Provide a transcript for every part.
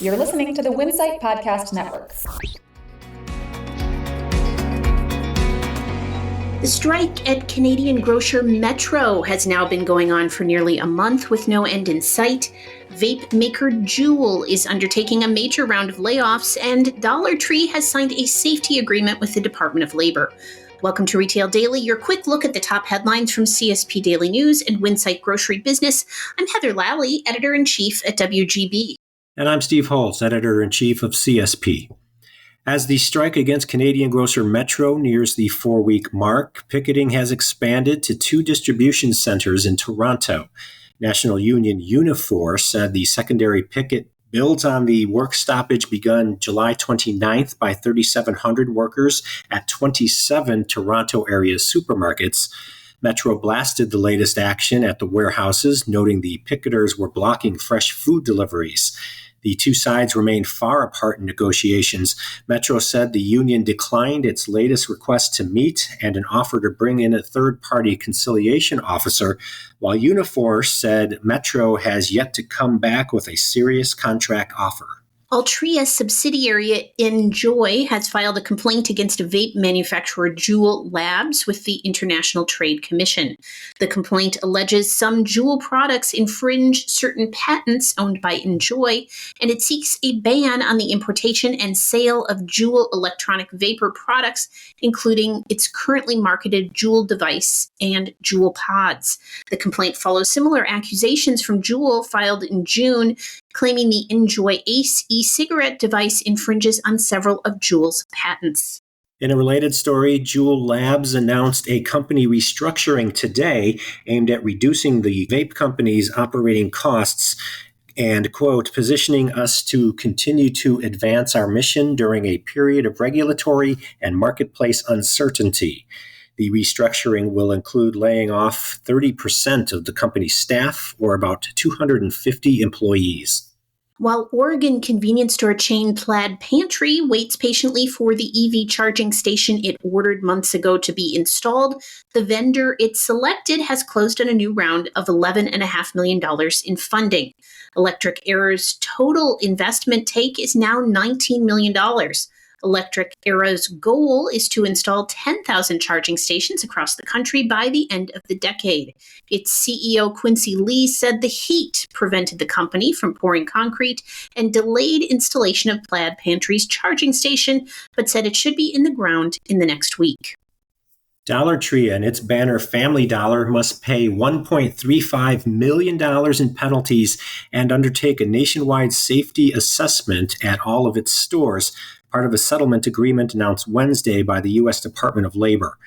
You're listening to the Winsight Podcast Network. The strike at Canadian grocer Metro has now been going on for nearly a month with no end in sight. Vape maker Juul is undertaking a major round of layoffs, and Dollar Tree has signed a safety agreement with the Department of Labor. Welcome to Retail Daily, your quick look at the top headlines from CSP Daily News and Winsight Grocery Business. I'm Heather Lally, Editor-in-Chief at WGB. And I'm Steve Holtz, Editor-in-Chief of CSP. As the strike against Canadian grocer Metro nears the 4-week mark, picketing has expanded to 2 distribution centers in Toronto. National Union Unifor said the secondary picket builds on the work stoppage begun July 29th by 3,700 workers at 27 Toronto area supermarkets. Metro blasted the latest action at the warehouses, noting the picketers were blocking fresh food deliveries. The two sides remained far apart in negotiations. Metro said the union declined its latest request to meet and an offer to bring in a third-party conciliation officer, while Unifor said Metro has yet to come back with a serious contract offer. Altria subsidiary Enjoy has filed a complaint against vape manufacturer Juul Labs with the International Trade Commission. The complaint alleges some Juul products infringe certain patents owned by Enjoy, and it seeks a ban on the importation and sale of Juul electronic vapor products, including its currently marketed Juul device and Juul pods. The complaint follows similar accusations from Juul filed in June, claiming the Enjoy Ace e-cigarette device infringes on several of Juul's patents. In a related story, Juul Labs announced a company restructuring today aimed at reducing the vape company's operating costs and, quote, positioning us to continue to advance our mission during a period of regulatory and marketplace uncertainty. The restructuring will include laying off 30% of the company's staff, or about 250 employees. While Oregon convenience store chain Plaid Pantry waits patiently for the EV charging station it ordered months ago to be installed, the vendor it selected has closed on a new round of $11.5 million in funding. Electric Era's total investment take is now $19 million. Electric Era's goal is to install 10,000 charging stations across the country by the end of the decade. Its CEO, Quincy Lee, said the heat prevented the company from pouring concrete and delayed installation of Plaid Pantry's charging station, but said it should be in the ground in the next week. Dollar Tree and its banner Family Dollar must pay $1.35 million in penalties and undertake a nationwide safety assessment at all of its stores, part of a settlement agreement announced Wednesday by the U.S. Department of Labor.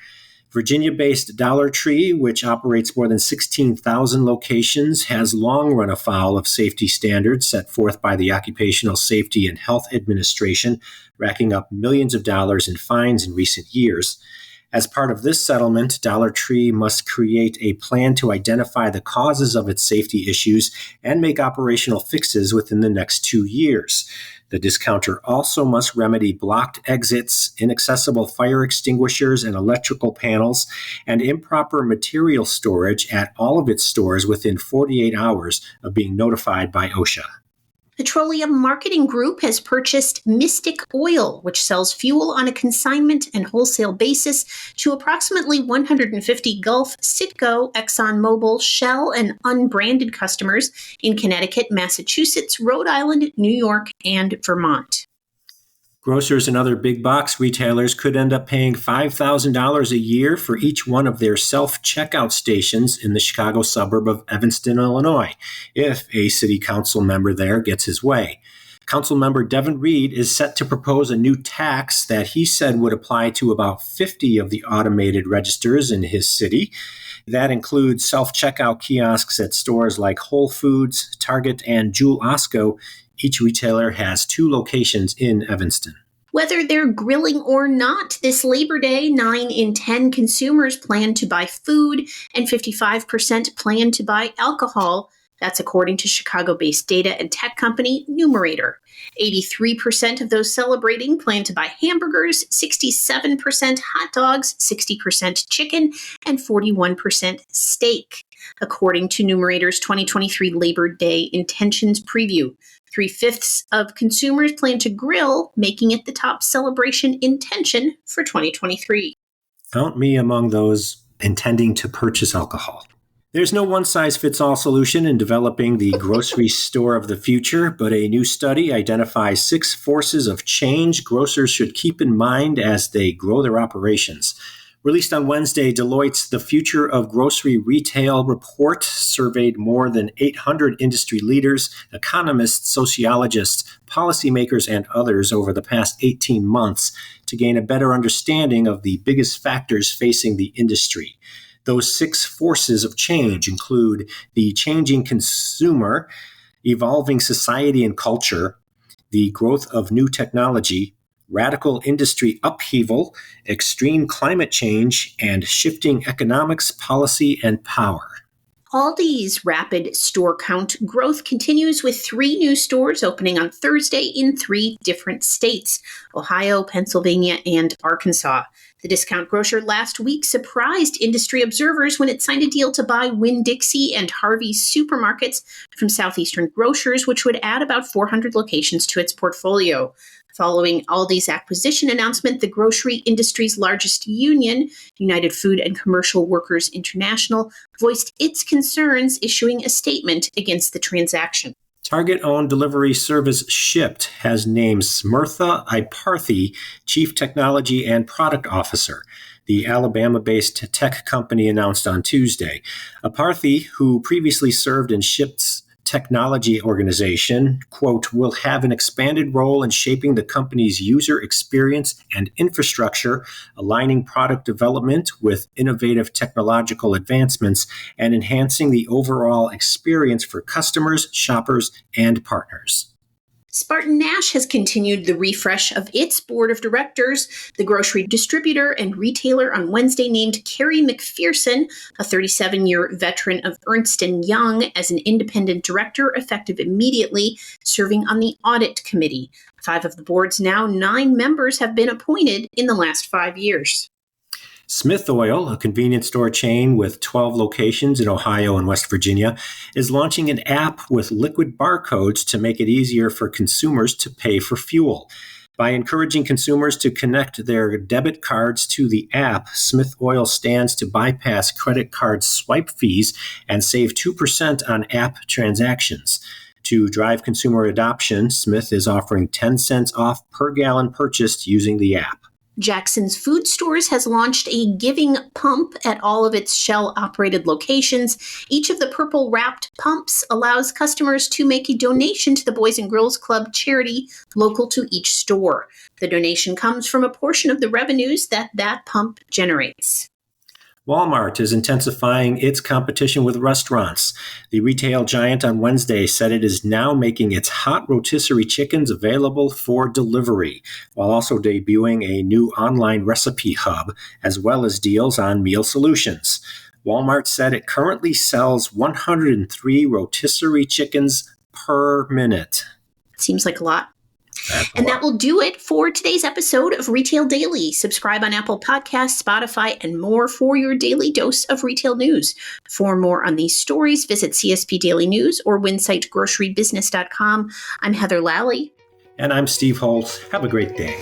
Virginia-based Dollar Tree, which operates more than 16,000 locations, has long run afoul of safety standards set forth by the Occupational Safety and Health Administration, racking up millions of dollars in fines in recent years. As part of this settlement, Dollar Tree must create a plan to identify the causes of its safety issues and make operational fixes within the next 2 years. The discounter also must remedy blocked exits, inaccessible fire extinguishers and electrical panels, and improper material storage at all of its stores within 48 hours of being notified by OSHA. Petroleum Marketing Group has purchased Mystic Oil, which sells fuel on a consignment and wholesale basis to approximately 150 Gulf, Citgo, ExxonMobil, Shell, and unbranded customers in Connecticut, Massachusetts, Rhode Island, New York, and Vermont. Grocers and other big box retailers could end up paying $5,000 a year for each one of their self-checkout stations in the Chicago suburb of Evanston, Illinois, if a city council member there gets his way. Councilmember Devin Reed is set to propose a new tax that he said would apply to about 50 of the automated registers in his city. That includes self-checkout kiosks at stores like Whole Foods, Target, and Juul Osco. Each retailer has 2 locations in Evanston. Whether they're grilling or not, this Labor Day, 9 in 10 consumers plan to buy food and 55% plan to buy alcohol. That's according to Chicago-based data and tech company Numerator. 83% of those celebrating plan to buy hamburgers, 67% hot dogs, 60% chicken, and 41% steak. according to Numerator's 2023 Labor Day intentions preview. 3/5 of consumers plan to grill, making it the top celebration intention for 2023. Count me among those intending to purchase alcohol. There's no one-size-fits-all solution in developing the grocery store of the future, but a new study identifies 6 forces of change grocers should keep in mind as they grow their operations. Released on Wednesday, Deloitte's The Future of Grocery Retail report surveyed more than 800 industry leaders, economists, sociologists, policymakers, and others over the past 18 months to gain a better understanding of the biggest factors facing the industry. Those 6 forces of change include the changing consumer, evolving society and culture, the growth of new technology, radical industry upheaval, extreme climate change, and shifting economics, policy, and power. Aldi's rapid store count growth continues with 3 new stores opening on Thursday in 3 different states, Ohio, Pennsylvania, and Arkansas. The discount grocer last week surprised industry observers when it signed a deal to buy Winn-Dixie and Harvey's supermarkets from Southeastern Grocers, which would add about 400 locations to its portfolio. Following Aldi's acquisition announcement, the grocery industry's largest union, United Food and Commercial Workers International, voiced its concerns, issuing a statement against the transaction. Target-owned delivery service Shipt has named Smrtha Iparthi Chief Technology and Product Officer. The Alabama-based tech company announced on Tuesday. Iparthi, who previously served in Shipt's technology organization, quote, will have an expanded role in shaping the company's user experience and infrastructure, aligning product development with innovative technological advancements, and enhancing the overall experience for customers, shoppers, and partners. Spartan Nash has continued the refresh of its board of directors. The grocery distributor and retailer on Wednesday named Carrie McPherson, a 37-year veteran of Ernst & Young, as an independent director effective immediately, serving on the audit committee. 5 of the board's now 9 members have been appointed in the last 5 years. Smith Oil, a convenience store chain with 12 locations in Ohio and West Virginia, is launching an app with liquid barcodes to make it easier for consumers to pay for fuel. By encouraging consumers to connect their debit cards to the app, Smith Oil stands to bypass credit card swipe fees and save 2% on app transactions. To drive consumer adoption, Smith is offering 10 cents off per gallon purchased using the app. Jackson's Food Stores has launched a giving pump at all of its Shell-operated locations. Each of the purple-wrapped pumps allows customers to make a donation to the Boys and Girls Club charity local to each store. The donation comes from a portion of the revenues that pump generates. Walmart is intensifying its competition with restaurants. The retail giant on Wednesday said it is now making its hot rotisserie chickens available for delivery, while also debuting a new online recipe hub, as well as deals on meal solutions. Walmart said it currently sells 103 rotisserie chickens per minute. Seems like a lot. And that will do it for today's episode of Retail Daily. Subscribe on Apple Podcasts, Spotify, and more for your daily dose of retail news. For more on these stories, visit CSP Daily News or winsightgrocerybusiness.com. I'm Heather Lally. And I'm Steve Holt. Have a great day.